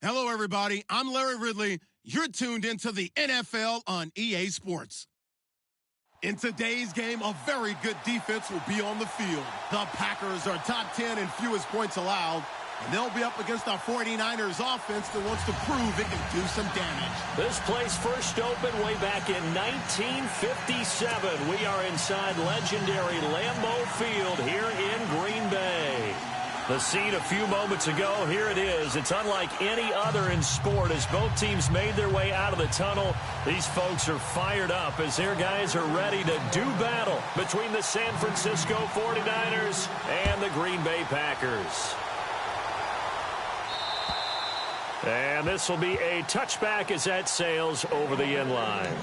Hello, everybody. I'm Larry Ridley. You're tuned into the NFL on EA Sports. In today's game, a very good defense will be on the field. The Packers are top 10 in fewest points allowed, and they'll be up against our 49ers offense that wants to prove it can do some damage. This place first opened way back in 1957. We are inside legendary Lambeau Field here in Green Bay. The scene a few moments ago, here it is. It's unlike any other in sport as both teams made their way out of the tunnel. These folks are fired up as their guys are ready to do battle between the San Francisco 49ers and the Green Bay Packers. And this will be a touchback as that sails over the end line.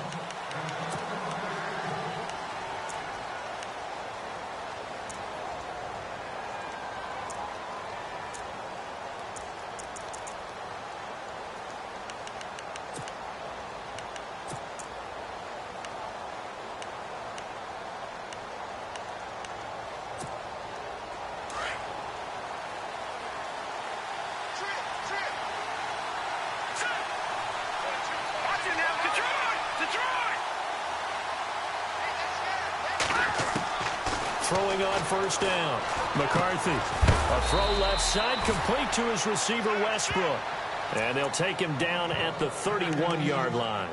Throwing on first down. McCarthy. A throw left side complete to his receiver Westbrook. And they'll take him down at the 31-yard line.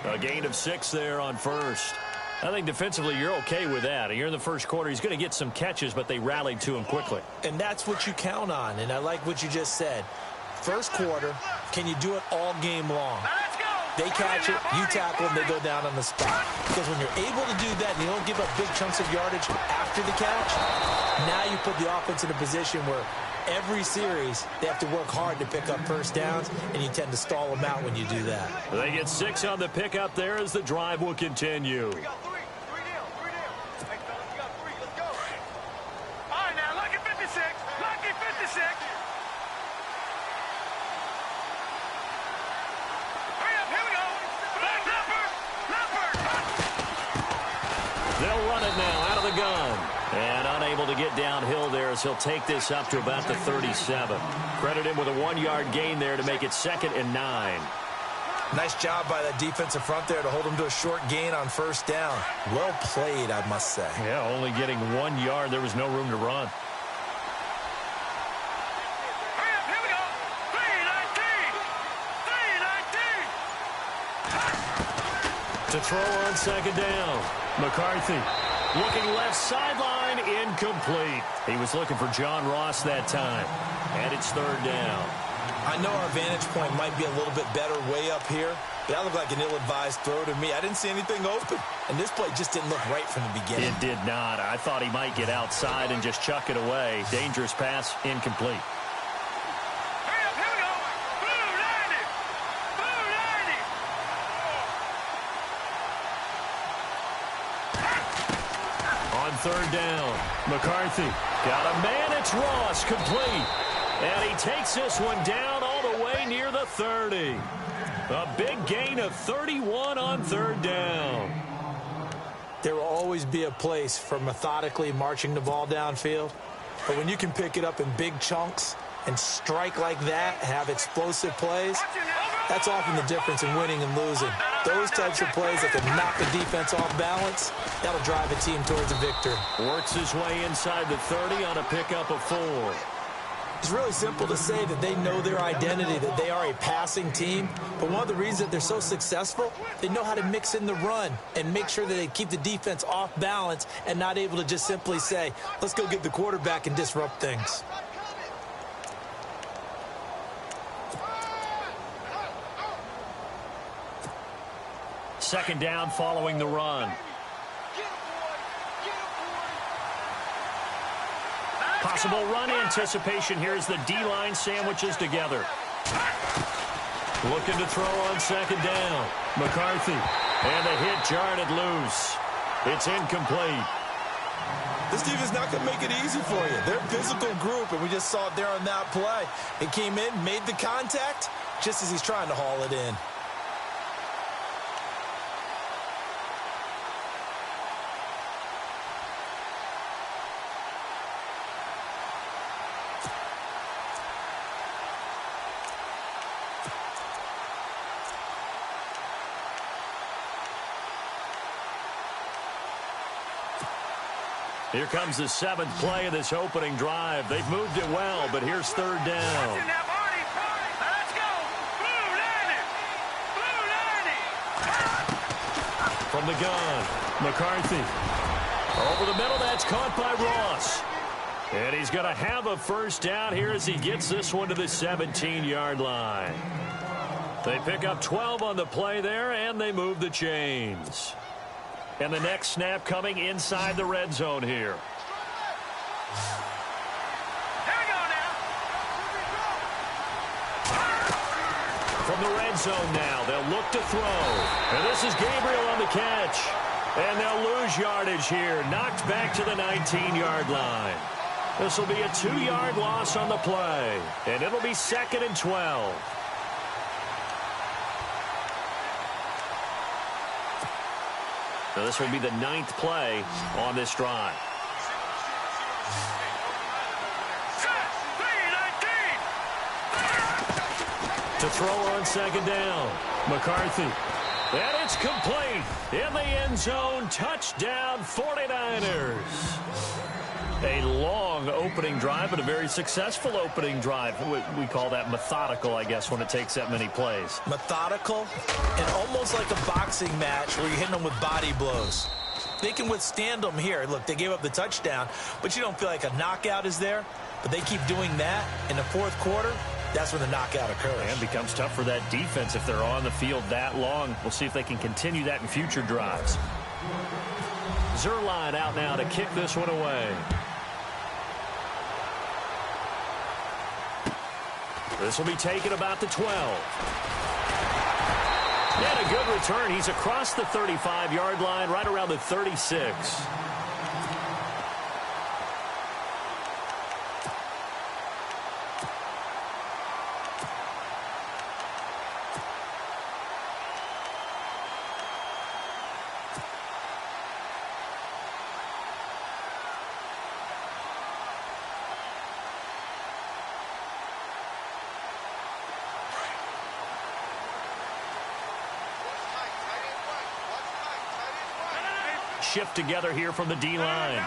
A gain of 6 there on first. I think defensively you're okay with that. You're in the first quarter. He's going to get some catches, but they rallied to him quickly. And that's what you count on. And I like what you just said. First quarter, can you do it all game long? They catch it, you tackle them, they go down on the spot. Because when you're able to do that and you don't give up big chunks of yardage after the catch, now you put the offense in a position where every series they have to work hard to pick up first downs, and you tend to stall them out when you do that. They get 6 on the pickup there as the drive will continue. We got 3. 3 down. 3 down. Hey, fellas, we got 3. Let's go. All right, now, lucky 56. Lucky 56. They'll run it now out of the gun. And unable to get downhill there as he'll take this up to about the 37. Credit him with a 1-yard gain there to make it 2nd and 9. Nice job by that defensive front there to hold him to a short gain on first down. Well played, I must say. Yeah, only getting 1 yard. There was no room to run. To throw on second down. McCarthy looking left sideline, incomplete. He was looking for John Ross that time. And it's 3rd down. I know our vantage point might be a little bit better way up here, but that looked like an ill-advised throw to me. I didn't see anything open. And this play just didn't look right from the beginning. It did not. I thought he might get outside and just chuck it away. Dangerous pass, incomplete. Third down. McCarthy got a man. It's Ross, complete. And he takes this one down all the way near the 30. A big gain of 31 on 3rd down. There will always be a place for methodically marching the ball downfield. But when you can pick it up in big chunks and strike like that, have explosive plays, that's often the difference in winning and losing. Those types of plays that can knock the defense off balance, that'll drive a team towards a victory. Works his way inside the 30 on a pickup of 4. It's really simple to say that they know their identity, that they are a passing team. But one of the reasons that they're so successful, they know how to mix in the run and make sure that they keep the defense off balance and not able to just simply say, let's go get the quarterback and disrupt things. Second down following the run. Possible run anticipation here as the D-line sandwiches together. Looking to throw on second down. McCarthy. And the hit jarred it loose. It's incomplete. This defense is not going to make it easy for you. They're a physical group, and we just saw it there on that play. It came in, made the contact, just as he's trying to haul it in. Here comes the 7th play of this opening drive. They've moved it well, but here's 3rd down. Let's go. Blue Lightning. Blue Lightning. From the gun, McCarthy. Over the middle, that's caught by Ross. And he's going to have a 1st down here as he gets this one to the 17-yard line. They pick up 12 on the play there, and they move the chains. And the next snap coming inside the red zone here. From the red zone now, they'll look to throw. And this is Gabriel on the catch. And they'll lose yardage here, knocked back to the 19-yard line. This will be a 2-yard loss on the play. And it'll be 2nd and 12. So this will be the 9th play on this drive. To throw on 2nd down, McCarthy. And it's complete. In the end zone, touchdown 49ers. A long opening drive, but a very successful opening drive. We call that methodical, I guess, when it takes that many plays. Methodical and almost like a boxing match where you're hitting them with body blows. They can withstand them here. Look, they gave up the touchdown, but you don't feel like a knockout is there. But they keep doing that in the 4th quarter. That's when the knockout occurs. And becomes tough for that defense if they're on the field that long. We'll see if they can continue that in future drives. Zerline out now to kick this one away. This will be taken about the 12. And a good return. He's across the 35-yard line, right around the 36. Shift together here from the D-line.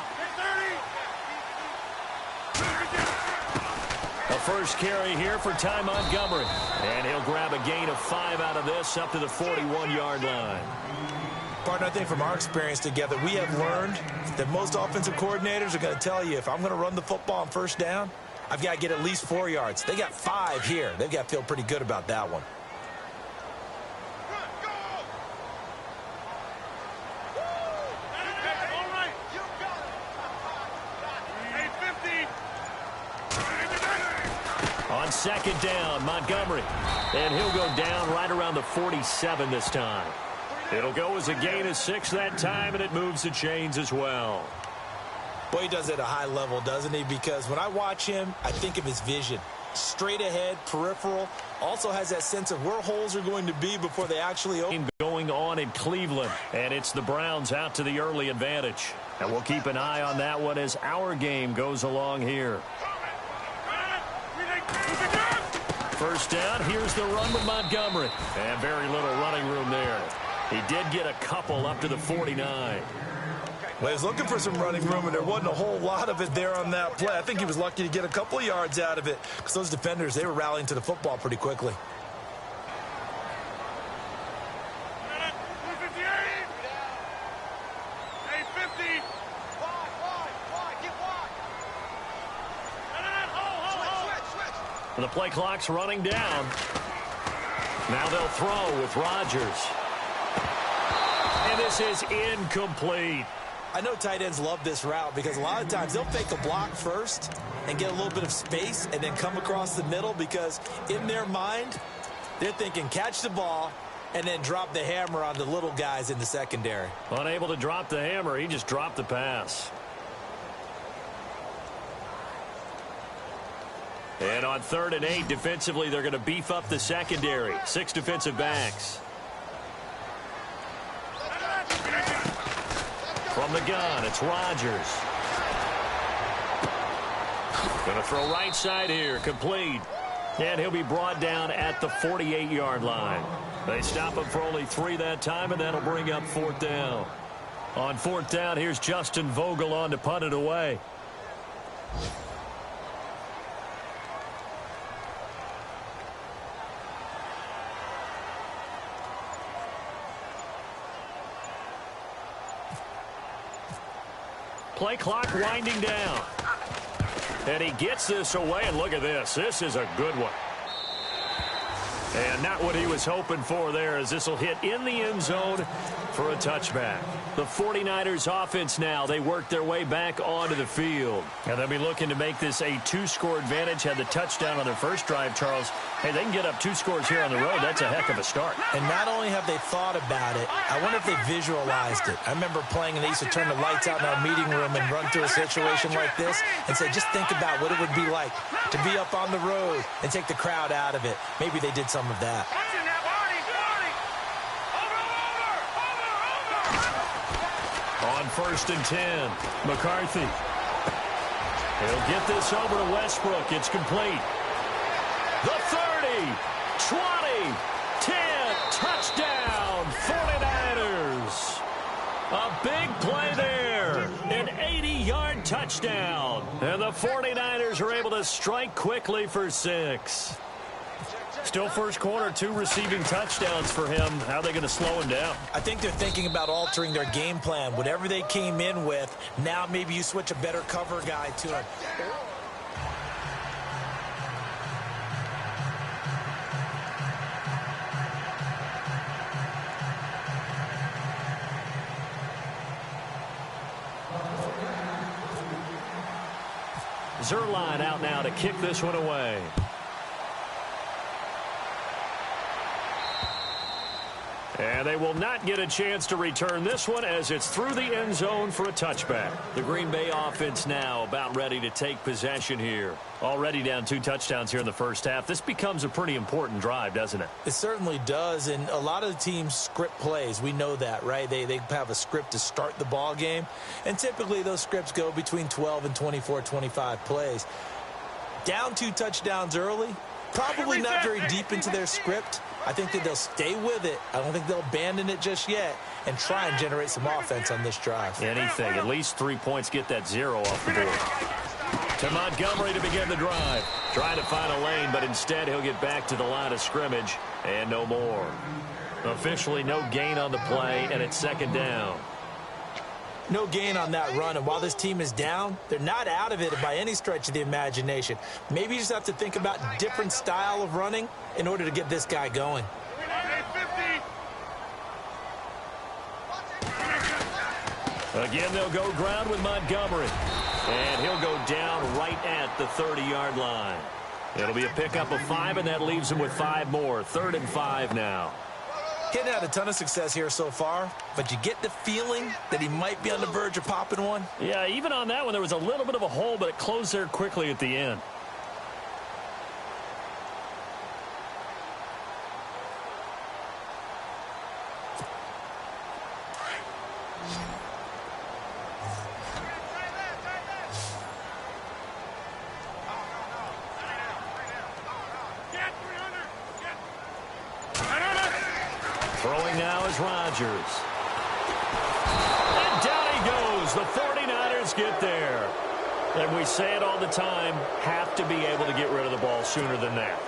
A 1st carry here for Ty Montgomery. And he'll grab a gain of 5 out of this up to the 41-yard line. Partner, I think from our experience together, we have learned that most offensive coordinators are going to tell you, if I'm going to run the football on 1st down, I've got to get at least 4 yards. They got 5 here. They've got to feel pretty good about that one. On 2nd down, Montgomery. And he'll go down right around the 47 this time. It'll go as a gain of 6 that time, and it moves the chains as well. Boy, he does it at a high level, doesn't he? Because when I watch him, I think of his vision. Straight ahead, peripheral. Also has that sense of where holes are going to be before they actually open. Going on in Cleveland, and it's the Browns out to the early advantage. And we'll keep an eye on that one as our game goes along here. 1st down, here's the run with Montgomery. And very little running room there. He did get a couple up to the 49. Well, he was looking for some running room, and there wasn't a whole lot of it there on that play. I think he was lucky to get a couple of yards out of it because those defenders, they were rallying to the football pretty quickly. The play clock's running down. Now they'll throw with Rodgers. And this is incomplete. I know tight ends love this route because a lot of times they'll fake a block first and get a little bit of space and then come across the middle because in their mind, they're thinking catch the ball and then drop the hammer on the little guys in the secondary. Unable to drop the hammer, he just dropped the pass. And on 3rd and 8, defensively, they're going to beef up the secondary. 6 defensive backs. From the gun, it's Rodgers. Going to throw right side here, complete. And he'll be brought down at the 48-yard line. They stop him for only 3 that time, and that'll bring up 4th down. On fourth down, here's Justin Vogel on to punt it away. Play clock winding down. And he gets this away, and look at this. This is a good one. And not what he was hoping for there, as this will hit in the end zone for a touchback. The 49ers offense now, they work their way back onto the field. And they'll be looking to make this a two-score advantage. Had the touchdown on their first drive, Charles. Hey, they can get up 2 scores here on the road. That's a heck of a start. And not only have they thought about it, I wonder if they visualized it. I remember playing, and they used to turn the lights out in our meeting room and run through a situation like this and say, just think about what it would be like to be up on the road and take the crowd out of it. Maybe they did some of that. On first and 10, McCarthy. He'll get this over to Westbrook. It's complete. The 30, 20, 10, touchdown, 49ers. A big play there, an 80-yard touchdown. And the 49ers are able to strike quickly for 6. Still first quarter, 2 receiving touchdowns for him. How are they going to slow him down? I think they're thinking about altering their game plan. Whatever they came in with, now maybe you switch a better cover guy to him. Zerline out now to kick this one away. And they will not get a chance to return this one as it's through the end zone for a touchback. The Green Bay offense now about ready to take possession here. Already down 2 touchdowns here in the first half. This becomes a pretty important drive, doesn't it? It certainly does, and a lot of the teams script plays. We know that, right? They have a script to start the ball game, and typically those scripts go between 12 and 24, 25 plays. Down 2 touchdowns early, probably not very deep into their script. I think that they'll stay with it. I don't think they'll abandon it just yet and try and generate some offense on this drive. Anything. At least 3 points. Get that 0 off the board. To Montgomery to begin the drive. Trying to find a lane, but instead he'll get back to the line of scrimmage and no more. Officially no gain on the play, and it's second down. No gain on that run, and while this team is down, they're not out of it by any stretch of the imagination. Maybe you just have to think about different style of running in order to get this guy going. Again, they'll go ground with Montgomery. And he'll go down right at the 30-yard line. It'll be a pickup of 5, and that leaves him with 5 more. 3rd and 5 now. Getting had a ton of success here so far, but you get the feeling that he might be on the verge of popping one. Yeah, even on that one, there was a little bit of a hole, but it closed there quickly at the end. Throwing now is Rodgers. And down he goes. The 49ers get there. And we say it all the time, have to be able to get rid of the ball sooner than that.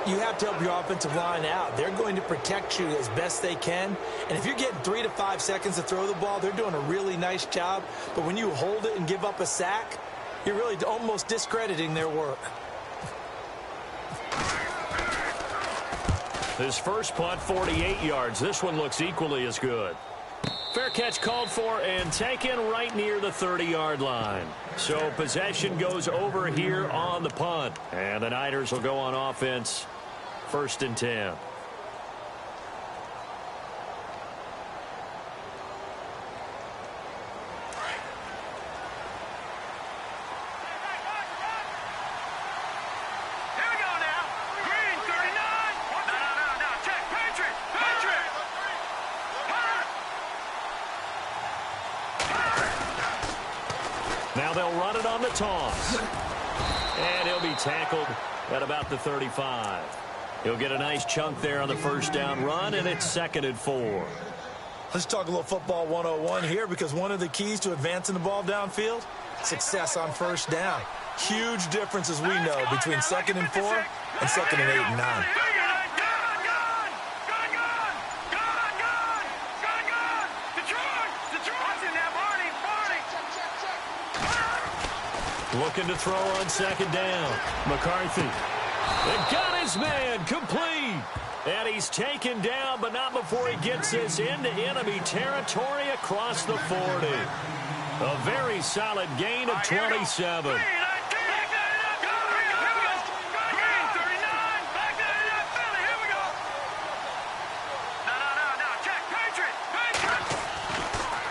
You have to help your offensive line out. They're going to protect you as best they can. And if you're getting 3 to 5 seconds to throw the ball, they're doing a really nice job. But when you hold it and give up a sack, you're really almost discrediting their work. His first punt, 48 yards. This one looks equally as good. Fair catch called for and taken right near the 30-yard line. So possession goes over here on the punt. And the Niners will go on offense. 1st and 10. Now they'll run it on the toss. And he'll be tackled at about the 35. He'll get a nice chunk there on the first down run, and it's 2nd and 4. Let's talk a little football 101 here, because one of the keys to advancing the ball downfield, success on first down. Huge difference, as we know, between 2nd and 4 and 2nd and 8 and 9. Looking to throw on 2nd down. McCarthy. And got his man complete. And he's taken down, but not before he gets this into enemy territory across the 40. A very solid gain of 27.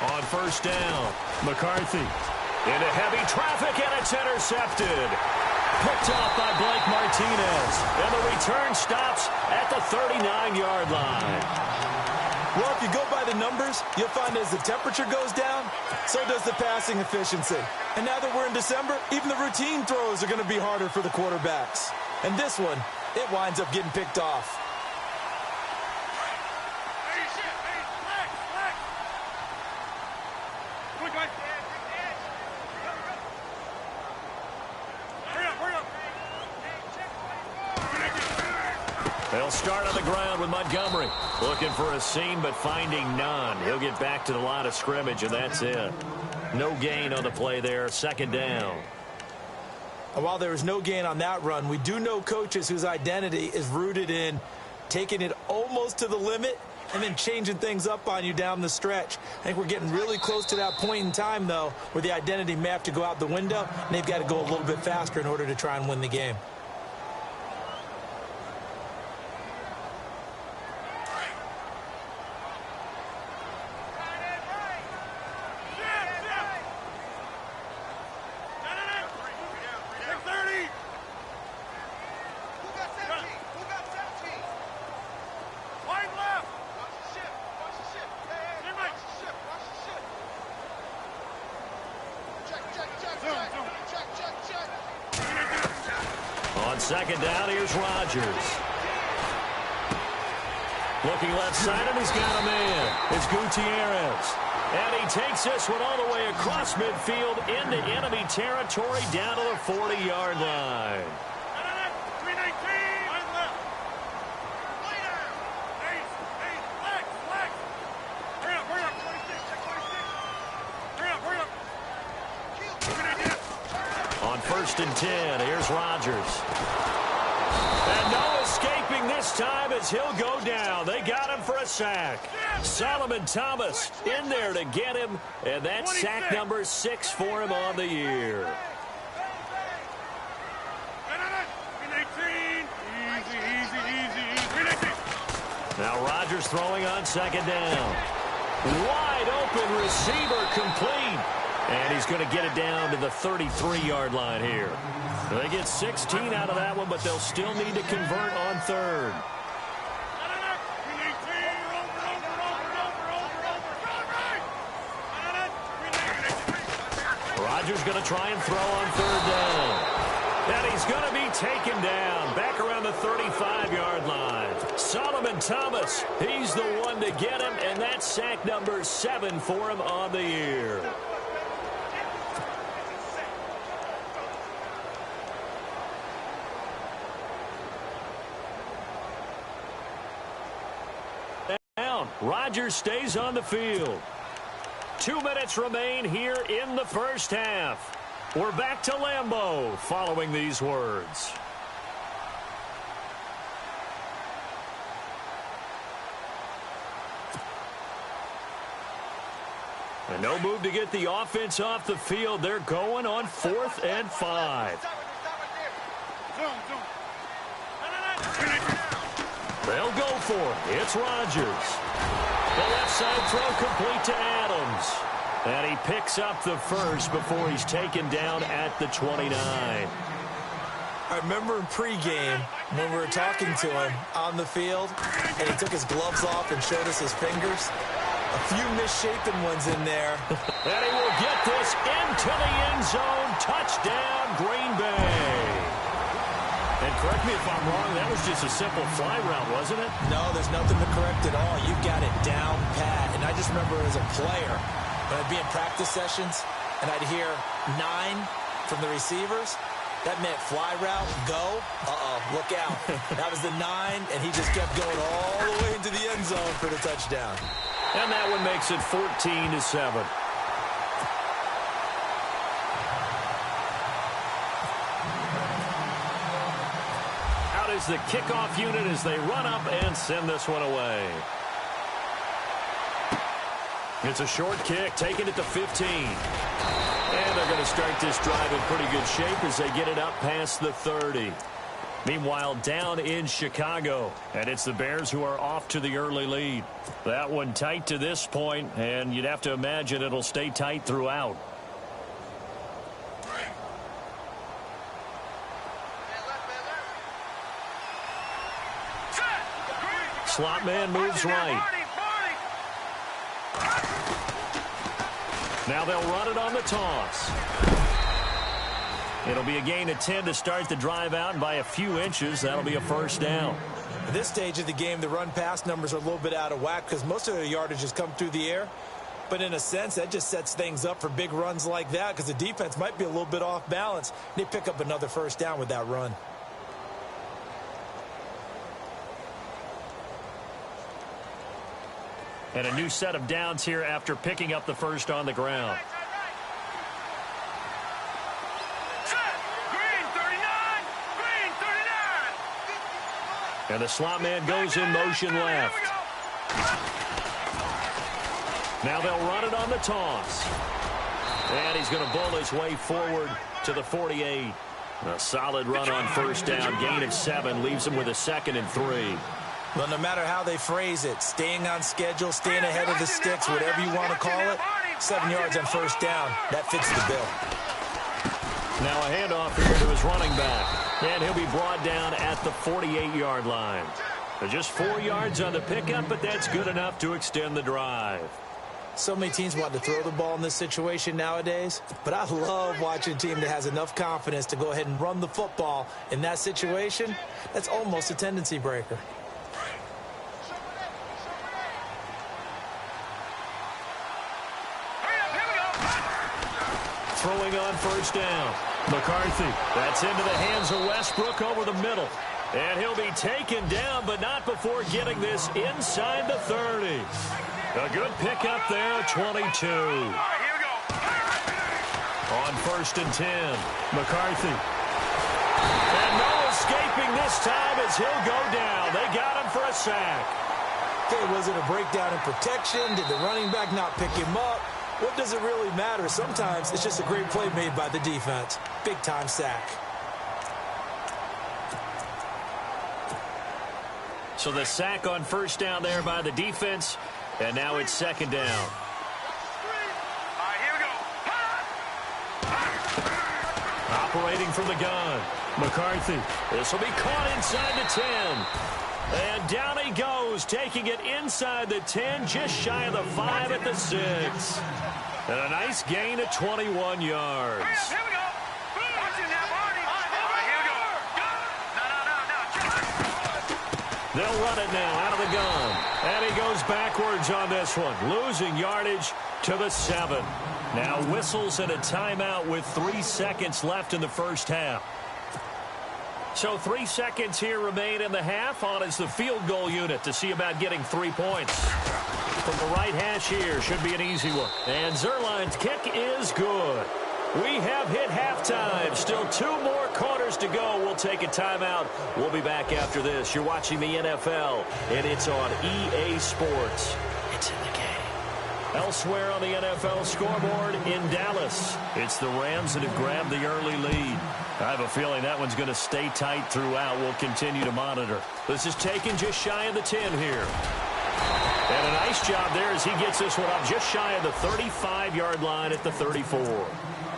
On first down, McCarthy. Into heavy traffic, and it's intercepted. Picked off by Blake Martinez. And the return stops at the 39-yard line. Well, if you go by the numbers, you'll find as the temperature goes down, so does the passing efficiency. And now that we're in December, even the routine throws are going to be harder for the quarterbacks. And this one, it winds up getting picked off. They'll start on the ground with Montgomery. Looking for a seam, but finding none. He'll get back to the line of scrimmage, and that's it. No gain on the play there. 2nd down. And while there was no gain on that run, we do know coaches whose identity is rooted in taking it almost to the limit and then changing things up on you down the stretch. I think we're getting really close to that point in time, though, where the identity may have to go out the window, and they've got to go a little bit faster in order to try and win the game. On 2nd down, here's Rodgers. Looking left side, and he's got a man. It's Gutierrez. And he takes this one all the way across midfield into enemy territory down to the 40-yard line. On 1st and 10, here's Rodgers. And no escaping this time as he'll go down. They got him for a sack. Solomon Thomas in there to get him, and that's sack number 6 for him on the year. Now Rodgers throwing on 2nd down. Wide open receiver complete. And he's going to get it down to the 33-yard line here. They get 16 out of that one, but they'll still need to convert on 3rd. Rodgers going to try and throw on 3rd down. And he's going to be taken down back around the 35-yard line. Solomon Thomas, he's the one to get him, and that's sack number 7 for him on the year. Rodgers stays on the field. 2 minutes remain here in the first half. We're back to Lambeau following these words. And no move to get the offense off the field. They're going on 4th and 5. They'll go for it. It's Rodgers. The left side throw complete to Adams. And he picks up the first before he's taken down at the 29. I remember in pregame when we were talking to him on the field, and he took his gloves off and showed us his fingers. A few misshapen ones in there. And he will get this into the end zone. Touchdown, Green Bay. And correct me if I'm wrong, that was just a simple fly route, wasn't it? No, there's nothing to correct at all. You've got it down pat. And I I just remember as a player, when I'd be in practice sessions, and I'd hear 9 from the receivers, that meant fly route, go, look out. That was the 9, and he just kept going all the way into the end zone for the touchdown. And that one makes it 14-7. Out is the kickoff unit as they run up and send this one away. It's a short kick, taking it to 15. And they're going to start this drive in pretty good shape as they get it up past the 30. Meanwhile, down in Chicago, and it's the Bears who are off to the early lead. That one tight to this point, and you'd have to imagine it'll stay tight throughout. Slot man moves right. Now they'll run it on the toss. It'll be a gain of 10 to start the drive out, and by a few inches, that'll be a first down. At this stage of the game, the run-pass numbers are a little bit out of whack because most of the yardage has come through the air. But in a sense, that just sets things up for big runs like that because the defense might be a little bit off balance. They pick up another first down with that run. And a new set of downs here after picking up the first on the ground. And the slot man goes in motion left. Now they'll run it on the toss. And he's going to bull his way forward to the 48. A solid run on first down. Gain of 7 leaves him with a 2nd and 3. Well, no matter how they phrase it, staying on schedule, staying ahead of the sticks, whatever you want to call it, 7 yards on first down, that fits the bill. Now a handoff here to his running back. And he'll be brought down at the 48-yard line. Just 4 yards on the pickup, but that's good enough to extend the drive. So many teams want to throw the ball in this situation nowadays, but I love watching a team that has enough confidence to go ahead and run the football in that situation. That's almost a tendency breaker. Throwing on first down. McCarthy. That's into the hands of Westbrook over the middle. And he'll be taken down, but not before getting this inside the 30. A good pickup there, 22. On first and 10, McCarthy. And no escaping this time as he'll go down. They got him for a sack. Okay, was it a breakdown in protection? Did the running back not pick him up? What does it really matter? Sometimes it's just a great play made by the defense. Big-time sack. So the sack on first down there by the defense, and now it's 2nd down. All right, here we go. Operating from the gun, McCarthy. This will be caught inside the 10. And down he goes, taking it inside the 10, just shy of the 5 at the 6. And a nice gain of 21 yards. Here we go. Watch it now, Barney. All right, here we go. No. They'll run it now out of the gun. And he goes backwards on this one, losing yardage to the 7. Now whistles and a timeout with 3 seconds left in the first half. So 3 seconds here remain in the half. On is the field goal unit to see about getting 3 points. From the right hash here, should be an easy one. And Zerline's kick is good. We have hit halftime. Still 2 more quarters to go. We'll take a timeout. We'll be back after this. You're watching the NFL, and it's on EA Sports. It's in the game. Elsewhere on the NFL scoreboard in Dallas, it's the Rams that have grabbed the early lead. I have a feeling that one's going to stay tight throughout. We'll continue to monitor. This is taken just shy of the 10 here. And a nice job there as he gets this one up just shy of the 35-yard line at the 34.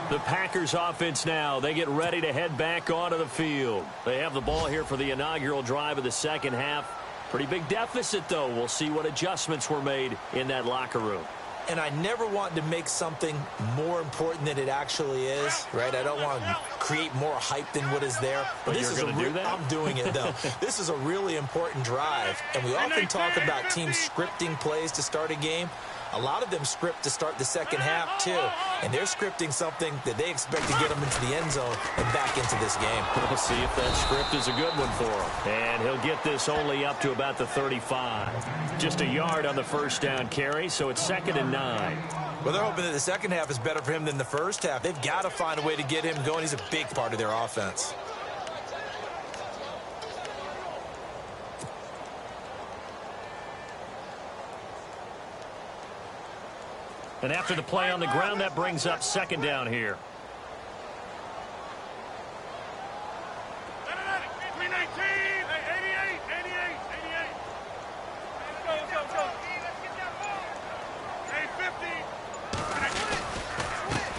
The Packers offense now, they get ready to head back onto the field. They have the ball here for the inaugural drive of the second half. Pretty big deficit, though. We'll see what adjustments were made in that locker room. And I never want to make something more important than it actually is, right? I don't want to create more hype than what is there. But this you're going to do that? I'm doing it, though. This is a really important drive. And we often talk about teams scripting plays to start a game. A lot of them script to start the second half, too. And they're scripting something that they expect to get them into the end zone and back into this game. We'll see if that script is a good one for him. And he'll get this only up to about the 35. Just a yard on the first down carry, so it's 2nd and 9. Well, they're hoping that the second half is better for him than the first half. They've got to find a way to get him going. He's a big part of their offense. And after the play on the ground, that brings up 2nd down here.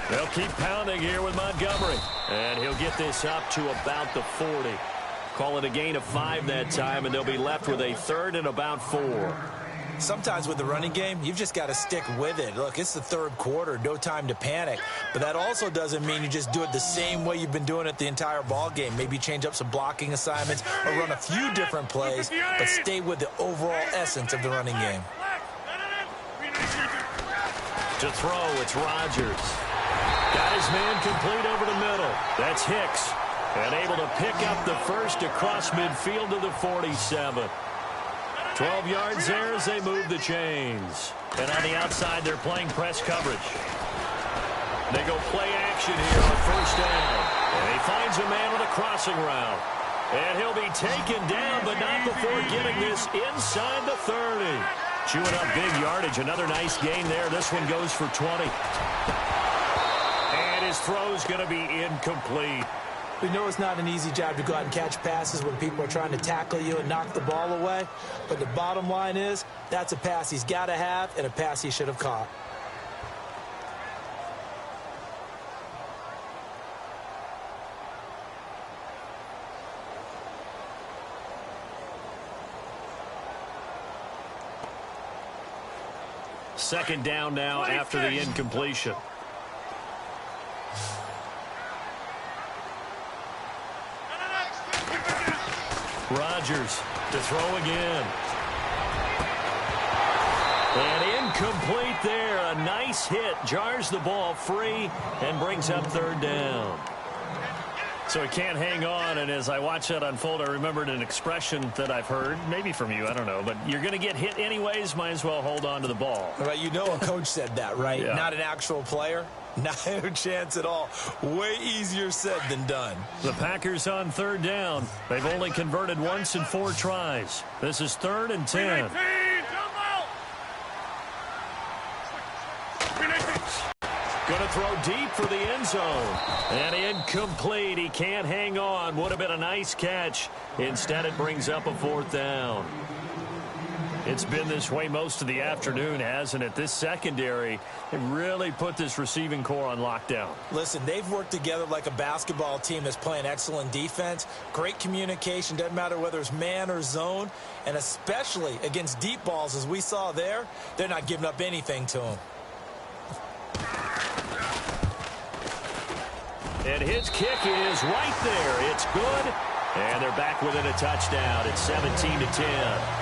They'll keep pounding here with Montgomery. And he'll get this up to about the 40. Call it a gain of 5 that time, and they'll be left with a 3rd and about 4. Sometimes with the running game, you've just got to stick with it. Look, it's the 3rd quarter, no time to panic. But that also doesn't mean you just do it the same way you've been doing it the entire ball game. Maybe change up some blocking assignments or run a few different plays, but stay with the overall essence of the running game. To throw, it's Rodgers. Got his man complete over the middle. That's Hicks. And able to pick up the first across midfield to the 47. 12 yards there as they move the chains. And on the outside, they're playing press coverage. They go play action here on first down. And he finds a man with a crossing route. And he'll be taken down, but not before getting this inside the 30. Chewing up big yardage. Another nice gain there. This one goes for 20. And his throw's going to be incomplete. We know it's not an easy job to go out and catch passes when people are trying to tackle you and knock the ball away. But the bottom line is, that's a pass he's got to have and a pass he should have caught. Second down now after the incompletion. Rodgers to throw again. And incomplete there. A nice hit. Jars the ball free and brings up 3rd down. So he can't hang on, and as I watch that unfold, I remembered an expression that I've heard, maybe from you, I don't know, but you're going to get hit anyways, might as well hold on to the ball. Right, you know a coach said that, right? Yeah. Not an actual player. Not a chance at all. Way easier said than done. The Packers on 3rd down. They've only converted once in 4 tries. This is 3rd and 10. Going to throw deep for the end zone. And incomplete. He can't hang on. Would have been a nice catch. Instead, it brings up a 4th down. It's been this way most of the afternoon, hasn't it? This secondary, they really put this receiving core on lockdown. Listen, they've worked together like a basketball team that's playing excellent defense. Great communication. Doesn't matter whether it's man or zone. And especially against deep balls, as we saw there, they're not giving up anything to them. And his kick is right there. It's good. And they're back within a touchdown. It's 17-10.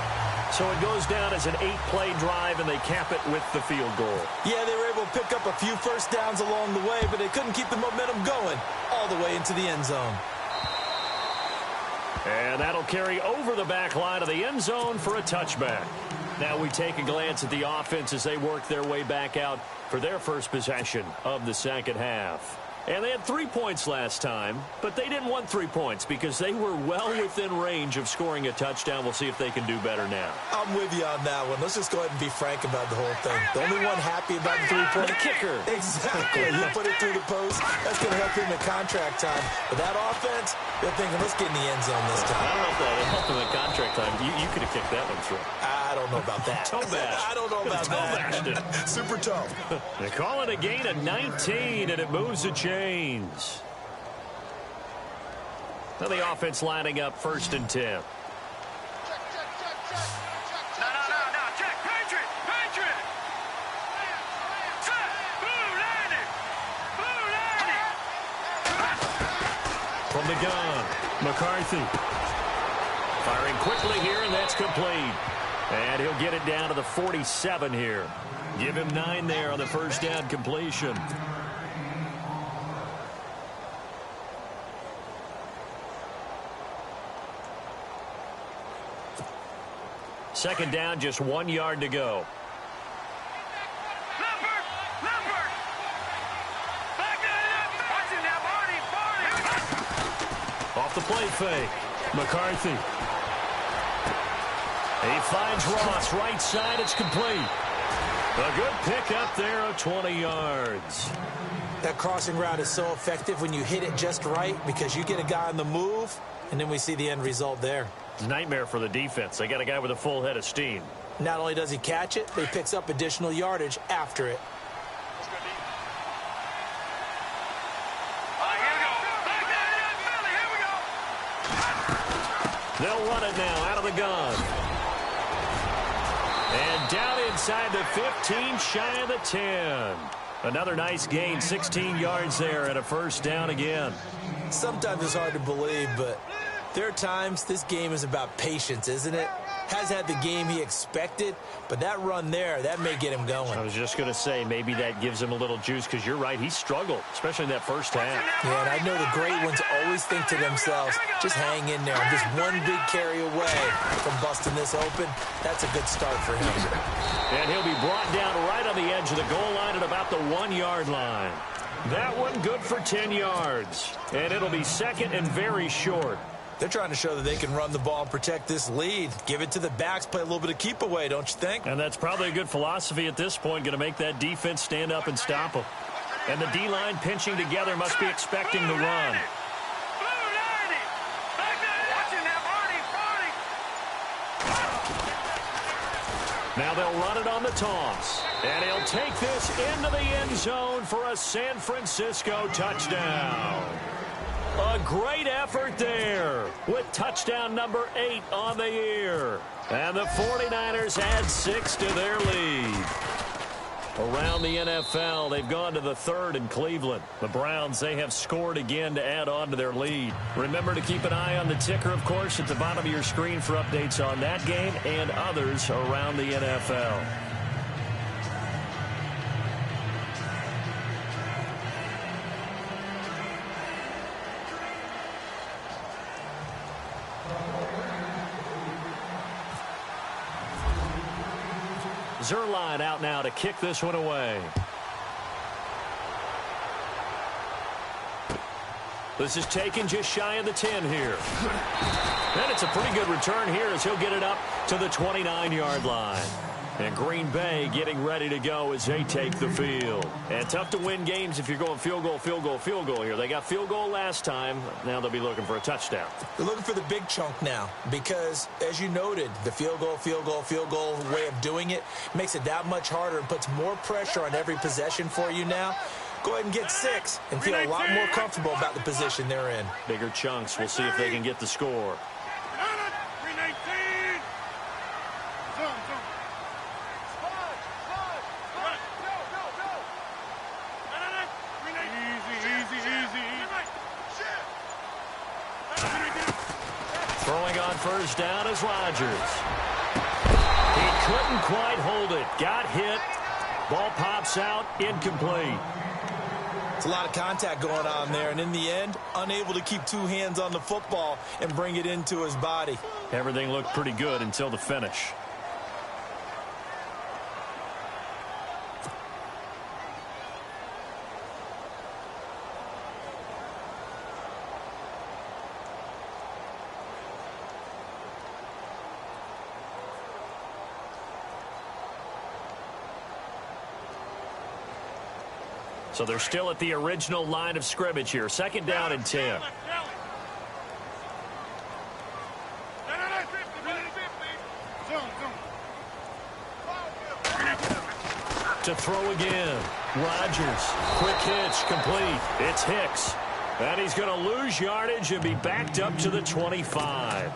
So it goes down as an 8-play drive, and they cap it with the field goal. Yeah, they were able to pick up a few first downs along the way, but they couldn't keep the momentum going all the way into the end zone. And that'll carry over the back line of the end zone for a touchback. Now we take a glance at the offense as they work their way back out for their first possession of the second half. And they had 3 points last time, but they didn't want 3 points because they were well within range of scoring a touchdown. We'll see if they can do better now. I'm with you on that one. Let's just go ahead and be frank about the whole thing. The only one happy about the 3-point. The kicker. Exactly. You put it through the post. That's going to help him in contract time. But that offense, they're thinking, let's get in the end zone this time. I don't know if that helped him in contract time. You could have kicked that one through. I don't know about that. Toe bash. I don't know about that. Super tough. They call it a gain of 19, and it moves the chains. Now the offense lining up 1st and 10. No, check. Patriot. Set. Blue landing. From the gun, McCarthy. Firing quickly here, and that's complete. And he'll get it down to the 47 here. Give him 9 there on the first down completion. Second down, just 1 yard to go. Off the play fake. McCarthy. He finds Ross right side. It's complete. A good pickup there of 20 yards. That crossing route is so effective when you hit it just right because you get a guy on the move, and then we see the end result there. It's a nightmare for the defense. They got a guy with a full head of steam. Not only does he catch it, but he picks up additional yardage after it. They'll run it now out of the gun. And down inside the 15, shy of the 10. Another nice gain, 16 yards there and a first down again. Sometimes it's hard to believe, but there are times this game is about patience, isn't it? Has had the game he expected, but that run there, that may get him going. I was just going to say, maybe that gives him a little juice because you're right, he struggled, especially in that first half. Yeah, and I know the great ones always think to themselves, just hang in there. I'm just one big carry away from busting this open. That's a good start for him. And he'll be brought down right on the edge of the goal line at about the 1 yard line. That one good for 10 yards. And it'll be second and very short. They're trying to show that they can run the ball and protect this lead. Give it to the backs, play a little bit of keep away, don't you think? And that's probably a good philosophy at this point, going to make that defense stand up and stop them. And the D-line pinching together must be expecting the run. Now they'll run it on the toss. And he'll take this into the end zone for a San Francisco touchdown. A great effort there with touchdown number 8 on the year. And the 49ers add 6 to their lead. Around the NFL, they've gone to the 3rd in Cleveland. The Browns, they have scored again to add on to their lead. Remember to keep an eye on the ticker, of course, at the bottom of your screen for updates on that game and others around the NFL. Zerline out now to kick this one away. This is taken just shy of the 10 here. And it's a pretty good return here as he'll get it up to the 29-yard line. And Green Bay getting ready to go as they take the field. And tough to win games if you're going field goal, field goal, field goal here. They got field goal last time. Now they'll be looking for a touchdown. They're looking for the big chunk now because, as you noted, the field goal, field goal, field goal way of doing it makes it that much harder and puts more pressure on every possession for you now. Go ahead and get 6 and feel a lot more comfortable about the position they're in. Bigger chunks. We'll see if they can get the score. Throwing on first down is Rodgers. He couldn't quite hold it. Got hit. Ball pops out. Incomplete. It's a lot of contact going on there, and in the end, unable to keep 2 hands on the football and bring it into his body. Everything looked pretty good until the finish. So they're still at the original line of scrimmage here. Second down and 10. To throw again. Rodgers. Quick hitch. Complete. It's Hicks. And he's going to lose yardage and be backed up to the 25.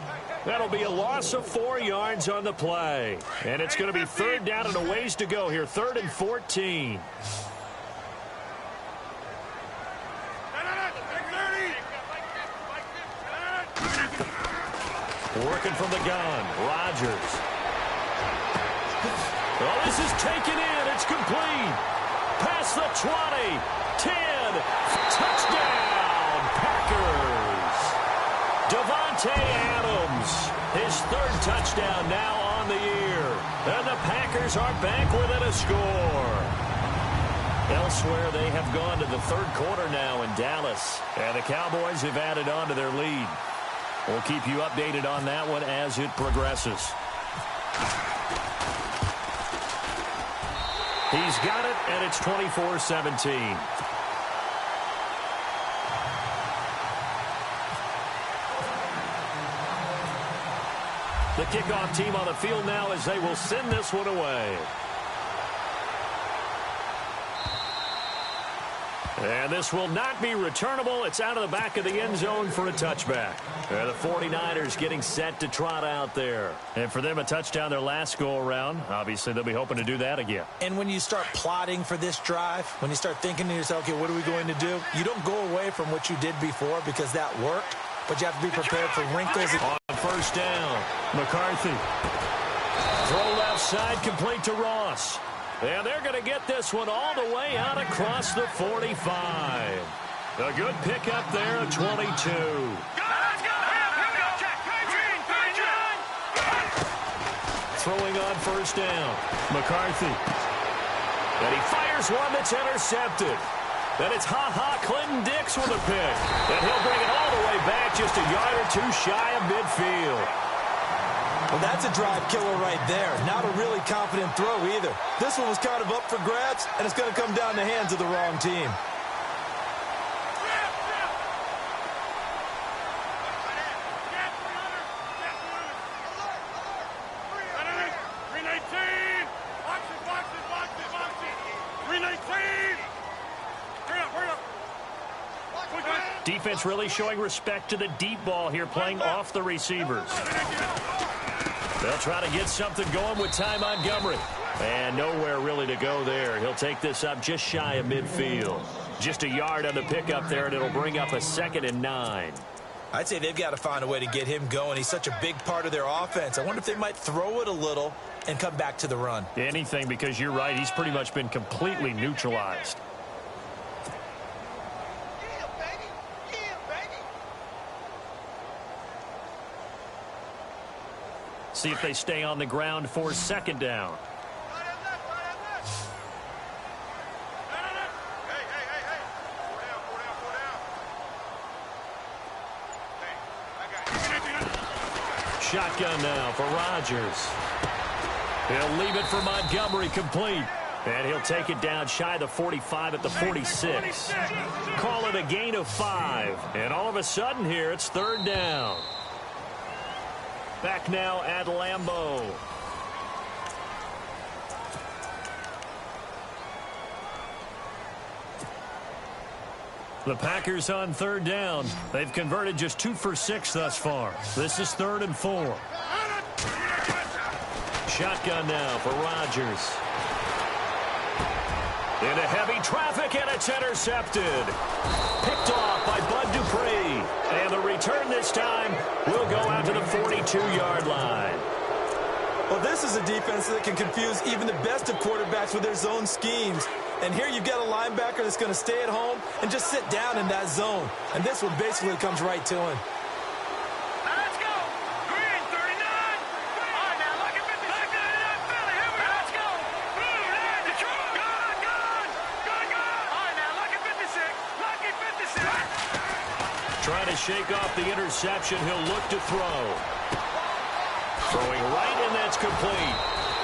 That'll be a loss of 4 yards on the play. And it's going to be 3rd down and a ways to go here. 3rd and 14. Working from the gun. Rodgers. Oh, this is taken in. It's complete. Past the 20. 10. Touchdown, Packers. Davante Adams, his third touchdown now on the year. And the Packers are back within a score. Elsewhere, they have gone to the third quarter now in Dallas. And the Cowboys have added on to their lead. We'll keep you updated on that one as it progresses. He's got it, and it's 24-17. The kickoff team on the field now as they will send this one away. And this will not be returnable. It's out of the back of the end zone for a touchback. And the 49ers getting set to trot out there. And for them, a touchdown their last go-around. Obviously, they'll be hoping to do that again. And when you start plotting for this drive, when you start thinking to yourself, okay, what are we going to do? You don't go away from what you did before because that worked. But you have to be prepared for wrinkles. On first down, McCarthy. Throw left side, complete to Ross. And they're going to get this one all the way out across the 45. A good pickup there at 22. Throwing on first down, McCarthy. And he fires one that's intercepted. Then it's Clinton Dix with a pick. And he'll bring it all the way back just a yard or two shy of midfield. Well, that's a drive killer right there. Not a really confident throw either. This one was kind of up for grabs, and it's going to come down the hands of the wrong team. Defense really showing respect to the deep ball here, playing off the receivers. They'll try to get something going with Ty Montgomery. And nowhere really to go there. He'll take this up just shy of midfield. Just a yard on the pickup there, and it'll bring up a 2nd and 9. I'd say they've got to find a way to get him going. He's such a big part of their offense. I wonder if they might throw it a little and come back to the run. Anything, because you're right. He's pretty much been completely neutralized. See if they stay on the ground for 2nd down. Shotgun now for Rodgers. He'll leave it for Montgomery, complete. And he'll take it down shy of the 45 at the 46. Call it a gain of 5. And all of a sudden here, it's 3rd down. Back now at Lambeau. The Packers on 3rd down. They've converted just 2 for 6 thus far. This is 3rd and 4. Shotgun now for Rodgers. Into heavy traffic, and it's intercepted. Picked off by Bud Dupree. And the return this time will go out to the 42-yard line. Well, this is a defense that can confuse even the best of quarterbacks with their zone schemes. And here you've got a linebacker that's going to stay at home and just sit down in that zone. And this one basically comes right to him. Let's go. Green, 39. All right, now, lucky 56. Philly, here we go. Let's go. Blue, Detroit. Good, good. Good, good. All right, now, lucky 56. Lucky 56. Trying to shake off the interception. He'll look to throw. Throwing right, and that's complete.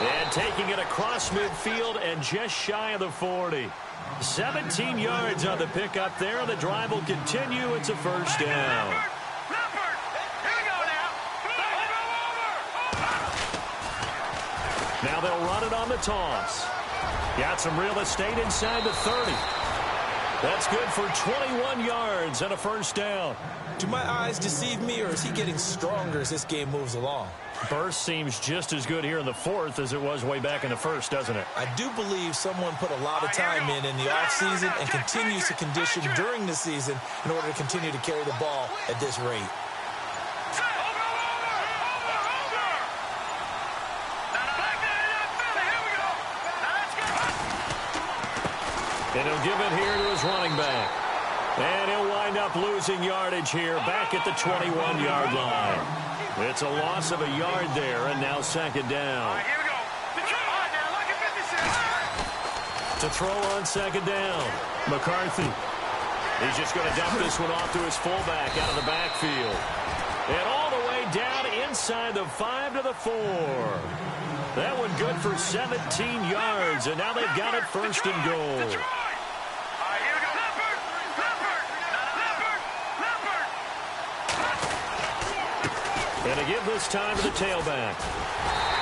And taking it across midfield and just shy of the 40. 17 yards on the pickup there. The drive will continue. It's a 1st down. Leopard. Here we go now. Now they'll run it on the toss. Got some real estate inside the 30. That's good for 21 yards and a 1st down. Do my eyes deceive me, or is he getting stronger as this game moves along? Burst seems just as good here in the 4th as it was way back in the 1st, doesn't it? I do believe someone put a lot of time in the offseason and continues to condition during the season in order to continue to carry the ball at this rate. Now, back there, And he'll give it here to his running back. And he'll wind up losing yardage here back at the 21-yard line. It's a loss of a yard there, and now second down. All right, here we go. Now look at 56. To throw on second down, McCarthy. He's just going to dump this one off to his fullback out of the backfield. And all the way down inside the 5 to the 4. That one good for 17 yards, and now they've got it first and goal. And to give this time to the tailback.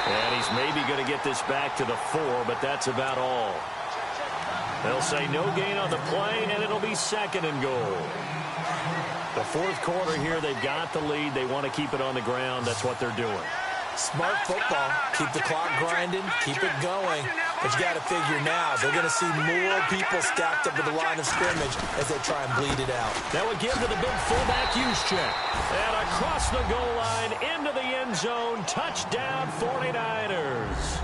And he's maybe going to get this back to the 4, but that's about all. They'll say no gain on the play, and it'll be second and goal. The fourth quarter here, they've got the lead. They want to keep it on the ground. That's what they're doing. Smart football. Keep the clock grinding. Keep it going. But you got to figure now, they're going to see more people stacked up at the line of scrimmage as they try and bleed it out. That would give to the big fullback Juszczyk. And across the goal line, into the end zone. Touchdown, 49ers.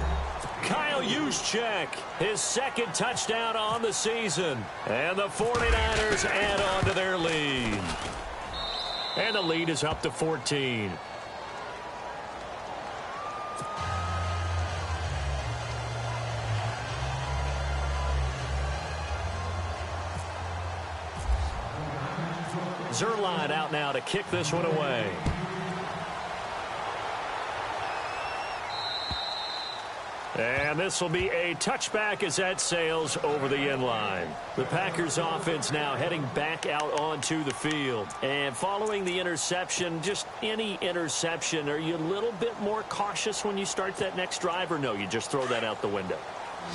Kyle Juszczyk, his second touchdown on the season. And the 49ers add on to their lead. And the lead is up to 14. Zerline out now to kick this one away. And this will be a touchback as that sails over the end line. The Packers offense now heading back out onto the field. And following the interception, just any interception, are you a little bit more cautious when you start that next drive, or no, you just throw that out the window?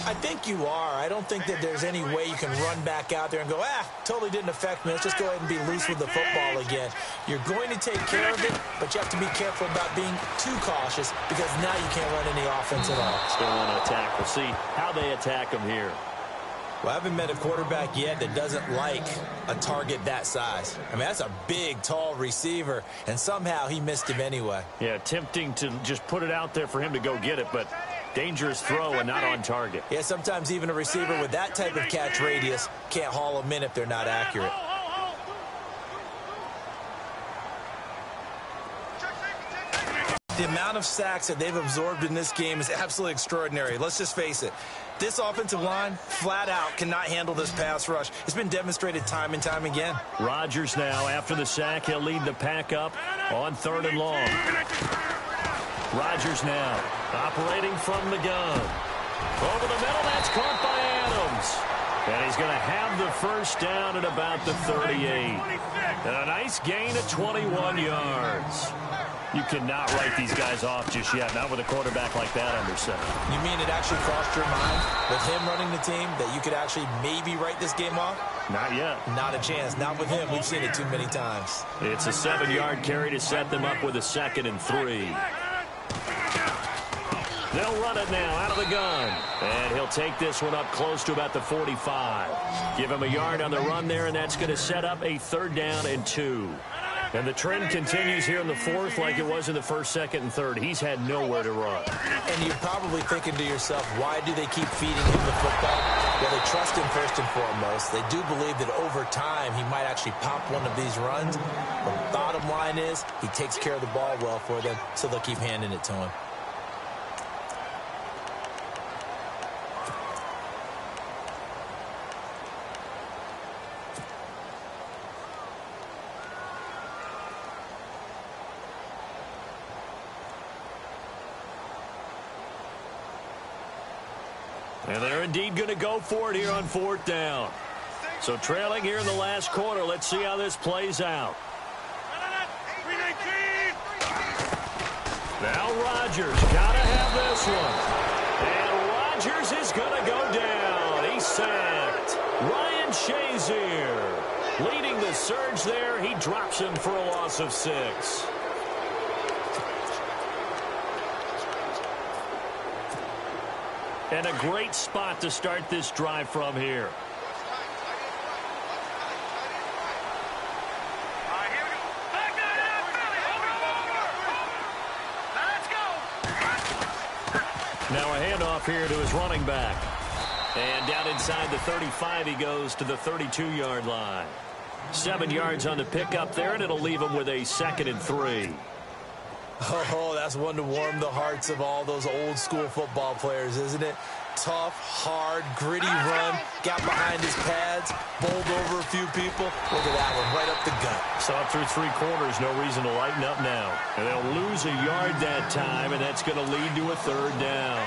I think you are. I don't think that there's any way you can run back out there and go, totally didn't affect me. Let's just go ahead and be loose with the football again. You're going to take care of it, but you have to be careful about being too cautious because now you can't run any offense at all. Still want to attack. We'll see how they attack them here. Well, I haven't met a quarterback yet that doesn't like a target that size. I mean, that's a big, tall receiver, and somehow he missed him anyway. Yeah, tempting to just put it out there for him to go get it, but dangerous throw and not on target. Yeah, sometimes even a receiver with that type of catch radius can't haul them in if they're not accurate. The amount of sacks that they've absorbed in this game is absolutely extraordinary. Let's just face it. This offensive line, flat out, cannot handle this pass rush. It's been demonstrated time and time again. Rodgers now, after the sack, he'll lead the pack up on 3rd and long. Rodgers now, operating from the gun. Over the middle, that's caught by Adams. And he's going to have the first down at about the 38. And a nice gain of 21 yards. You cannot write these guys off just yet, not with a quarterback like that under center. You mean it actually crossed your mind with him running the team that you could actually maybe write this game off? Not yet. Not a chance. Not with him. We've seen it too many times. It's a 7-yard carry to set them up with a 2nd and 3. They'll run it now out of the gun. And he'll take this one up close to about the 45. Give him a yard on the run there, and that's going to set up a 3rd down and 2. And the trend continues here in the 4th like it was in the 1st, 2nd, and 3rd. He's had nowhere to run. And you're probably thinking to yourself, why do they keep feeding him the football? Well, they trust him first and foremost. They do believe that over time he might actually pop one of these runs. But bottom line is he takes care of the ball well for them, so they'll keep handing it to him. And they're indeed going to go for it here on 4th down. So trailing here in the last quarter. Let's see how this plays out. Now Rodgers got to have this one. And Rodgers is going to go down. He's sacked. Ryan Shazier leading the surge there. He drops him for a loss of 6. And a great spot to start this drive from here. Now a handoff here to his running back. And down inside the 35, he goes to the 32-yard line. 7 yards on the pickup there, and it'll leave him with a 2nd and 3. Oh, that's one to warm the hearts of all those old-school football players, isn't it? Tough, hard, gritty run, got behind his pads, bowled over a few people. Look at that one, right up the gut. Saw it through 3 quarters, no reason to lighten up now. And they'll lose a yard that time, and that's going to lead to a 3rd down.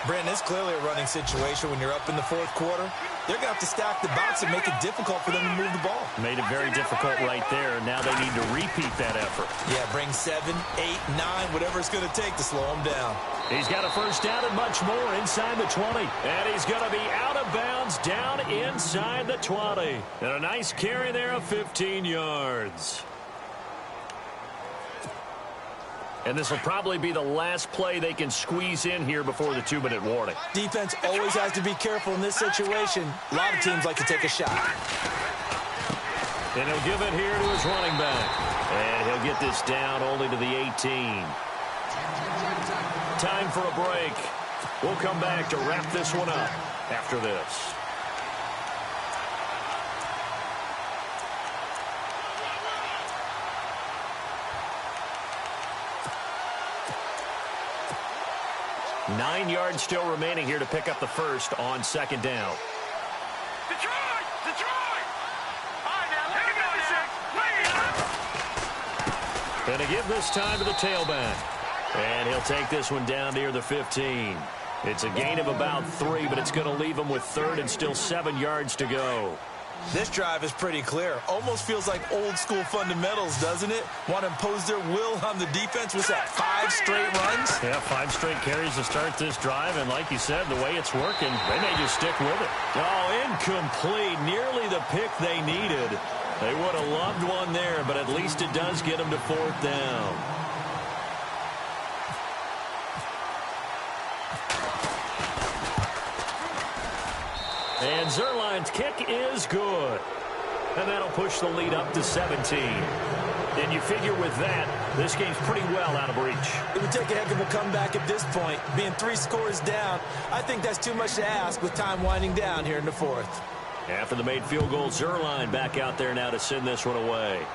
Brandon, it's clearly a running situation when you're up in the 4th quarter. They're going to have to stack the box and make it difficult for them to move the ball. Made it very difficult right there. Now they need to repeat that effort. Yeah, bring 7, 8, 9, whatever it's going to take to slow them down. He's got a 1st down and much more inside the 20. And he's going to be out of bounds down inside the 20. And a nice carry there of 15 yards. And this will probably be the last play they can squeeze in here before the 2-minute warning. Defense always has to be careful in this situation. A lot of teams like to take a shot. And he'll give it here to his running back. And he'll get this down only to the 18. Time for a break. We'll come back to wrap this one up after this. Nine yards still remaining here to pick up the 1st on 2nd down. Detroit! Detroit! All right, now, let it go, Going to give this time to the tailback. And he'll take this one down near the 15. It's a gain of about 3, but it's going to leave him with 3rd and still 7 yards to go. This drive is pretty clear. Almost feels like old-school fundamentals, doesn't it? Want to impose their will on the defense with that 5 straight runs? Yeah, 5 straight carries to start this drive, and like you said, the way it's working, they may just stick with it. Oh, incomplete. Nearly the pick they needed. They would have loved one there, but at least it does get them to 4th down. And Zerline's kick is good. And that'll push the lead up to 17. And you figure with that, this game's pretty well out of reach. It would take a heck of a comeback at this point. Being 3 scores down, I think that's too much to ask with time winding down here in the 4th. After the made field goal, Zerline back out there now to send this one away.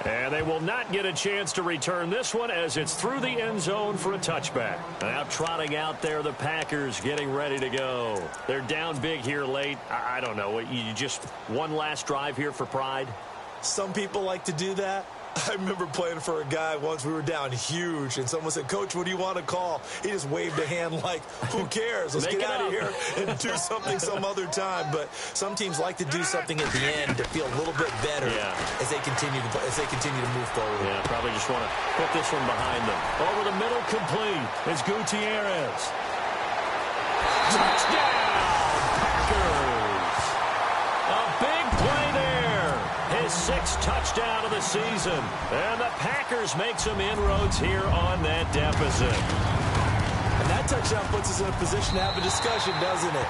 And they will not get a chance to return this one as it's through the end zone for a touchback. Now trotting out there, the Packers getting ready to go. They're down big here late. I don't know. You just one last drive here for pride? Some people like to do that. I remember playing for a guy once. We were down huge, and someone said, "Coach, what do you want to call?" He just waved a hand like, "Who cares? Let's get out of here and do something some other time." But some teams like to do something at the end to feel a little bit better as they continue to move forward. Yeah, probably just want to put this one behind them. Over the middle, complete. It's Gutierrez. Touchdown, Packers! A big play there. His 6th touchdown of the season. And the Packers make some inroads here on that deficit. And that touchdown puts us in a position to have a discussion, doesn't it?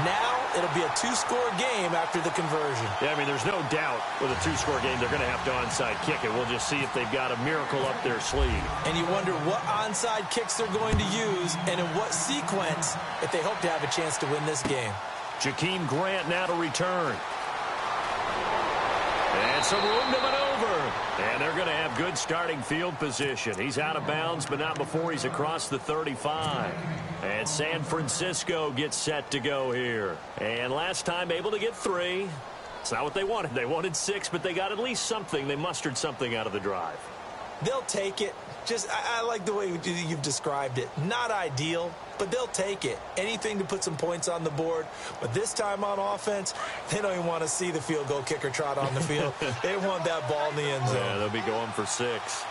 Now it'll be a 2-score game after the conversion. Yeah, I mean, there's no doubt with a 2-score game they're going to have to onside kick it. We'll just see if they've got a miracle up their sleeve. And you wonder what onside kicks they're going to use and in what sequence if they hope to have a chance to win this game. Jakeem Grant now to return. And some room to maneuver. And they're going to have good starting field position. He's out of bounds, but not before he's across the 35. And San Francisco gets set to go here. And last time able to get 3. It's not what they wanted. They wanted 6, but they got at least something. They mustered something out of the drive. They'll take it. I like the way you've described it. Not ideal, but they'll take it. Anything to put some points on the board. But this time on offense, they don't even want to see the field goal kicker trot on the field. They want that ball in the end zone. Yeah, they'll be going for 6.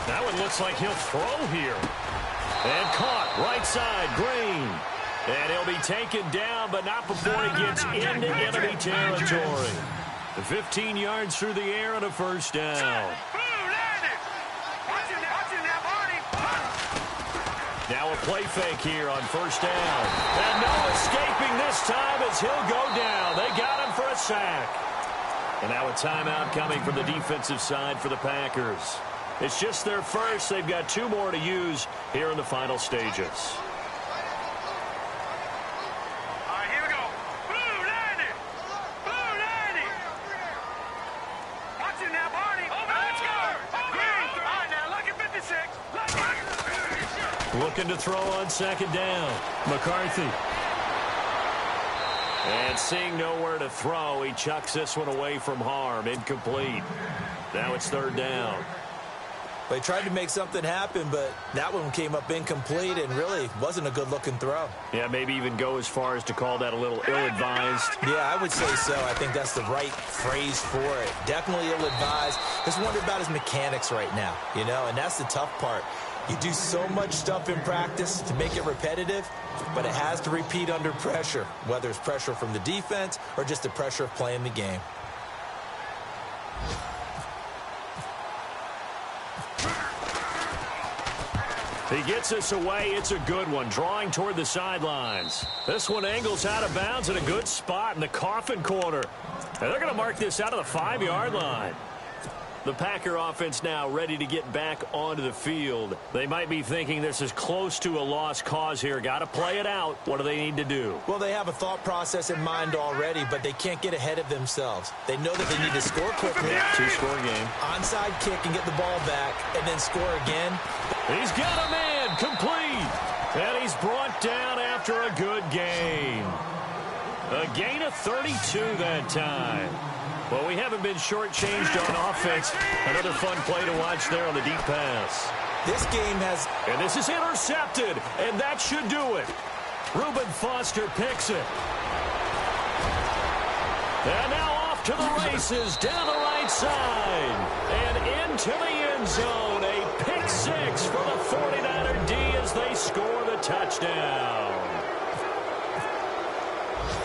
That one looks like he'll throw here. And caught right side, Green. And he'll be taken down, but not before he gets into enemy territory. 15 yards through the air and a 1st down. Now a play fake here on 1st down. And no escaping this time as he'll go down. They got him for a sack. And now a timeout coming from the defensive side for the Packers. It's just their first. They've got 2 more to use here in the final stages. All right, here we go. Blue 90. Blue 90. Watch it now, Barney. Let's go. Green. All right, now, lucky 56. Looking to throw on second down. McCarthy. And seeing nowhere to throw, he chucks this one away from harm. Incomplete. Now it's third down. They tried to make something happen, but that one came up incomplete and really wasn't a good-looking throw. Yeah, maybe even go as far as to call that a little ill-advised. Yeah, I would say so. I think that's the right phrase for it. Definitely ill-advised. Just wonder about his mechanics right now, you know, and that's the tough part. You do so much stuff in practice to make it repetitive, but it has to repeat under pressure, whether it's pressure from the defense or just the pressure of playing the game. He gets this away. It's a good one, drawing toward the sidelines. This one angles out of bounds in a good spot in the coffin corner. And they're going to mark this out of the 5-yard line. The Packer offense now ready to get back onto the field. They might be thinking this is close to a lost cause here. Got to play it out. What do they need to do? Well, they have a thought process in mind already, but they can't get ahead of themselves. They know that they need to score quickly. 2-score game. Onside kick and get the ball back, and then score again. He's got a man, complete. And he's brought down after a good gain. A gain of 32 that time. Well, we haven't been shortchanged on offense. Another fun play to watch there on the deep pass. This game has... And this is intercepted, and that should do it. Reuben Foster picks it. And now off to the races down the right side. And into the end zone. A pick 6 for the 49er D as they score the touchdown.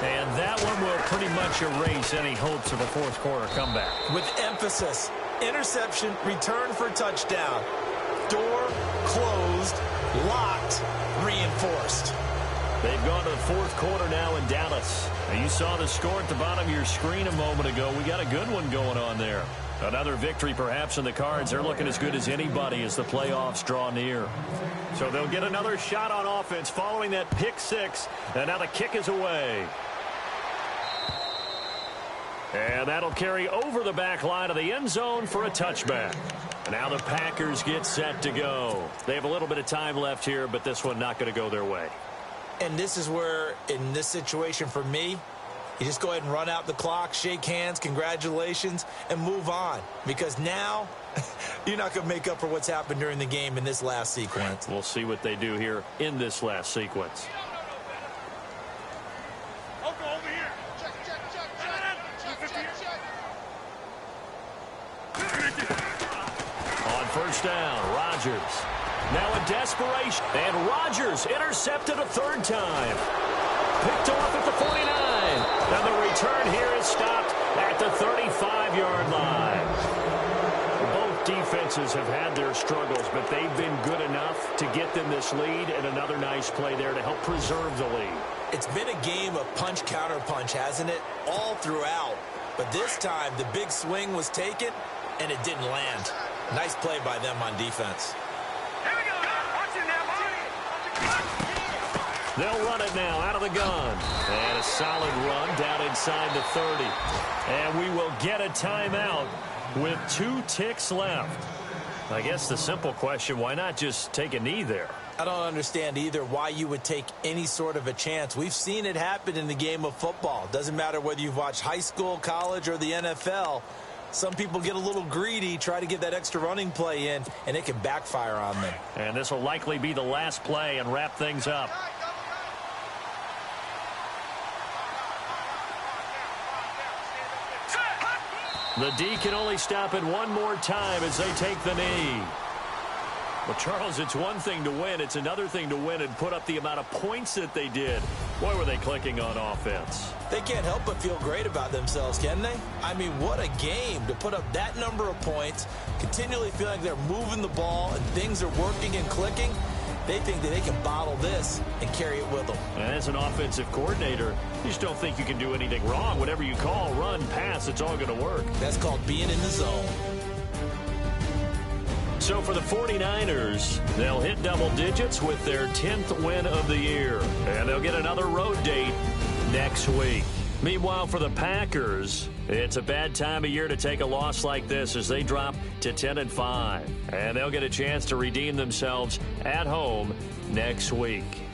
And that one will pretty much erase any hopes of a fourth quarter comeback. With emphasis, interception, return for touchdown. Door closed, locked, reinforced. They've gone to the fourth quarter now in Dallas. Now you saw the score at the bottom of your screen a moment ago. We got a good one going on there. Another victory perhaps in the cards. They're looking as good as anybody as the playoffs draw near. So they'll get another shot on offense following that pick 6. And now the kick is away. And that'll carry over the back line of the end zone for a touchback. And now the Packers get set to go. They have a little bit of time left here, but this one not going to go their way. And this is where, in this situation for me, you just go ahead and run out the clock, shake hands, congratulations, and move on. Because now, you're not going to make up for what's happened during the game in this last sequence. We'll see what they do here in this last sequence. On first down, Rodgers. Now in desperation. And Rodgers intercepted a third time. Picked off at the 49. And the return here is stopped at the 35-yard line. Both defenses have had their struggles, but they've been good enough to get them this lead, and another nice play there to help preserve the lead. It's been a game of punch-counter-punch, hasn't it? All throughout. But this time, the big swing was taken, and it didn't land. Nice play by them on defense. Here we go. Watch it now, Barney. They'll run it now out of the gun. And a solid run down inside the 30. And we will get a timeout with 2 ticks left. I guess the simple question, why not just take a knee there? I don't understand either why you would take any sort of a chance. We've seen it happen in the game of football. Doesn't matter whether you've watched high school, college, or the NFL. Some people get a little greedy, try to get that extra running play in, and it can backfire on them. And this will likely be the last play and wrap things up. The D can only stop it one more time as they take the knee. Well, Charles, it's one thing to win. It's another thing to win and put up the amount of points that they did. Boy, were they clicking on offense. They can't help but feel great about themselves, can they? I mean, what a game to put up that number of points, continually feeling like they're moving the ball and things are working and clicking. They think that they can bottle this and carry it with them. And as an offensive coordinator, you just don't think you can do anything wrong. Whatever you call, run, pass, it's all going to work. That's called being in the zone. So for the 49ers, they'll hit double digits with their 10th win of the year. And they'll get another road date next week. Meanwhile, for the Packers, it's a bad time of year to take a loss like this as they drop to 10-5. And they'll get a chance to redeem themselves at home next week.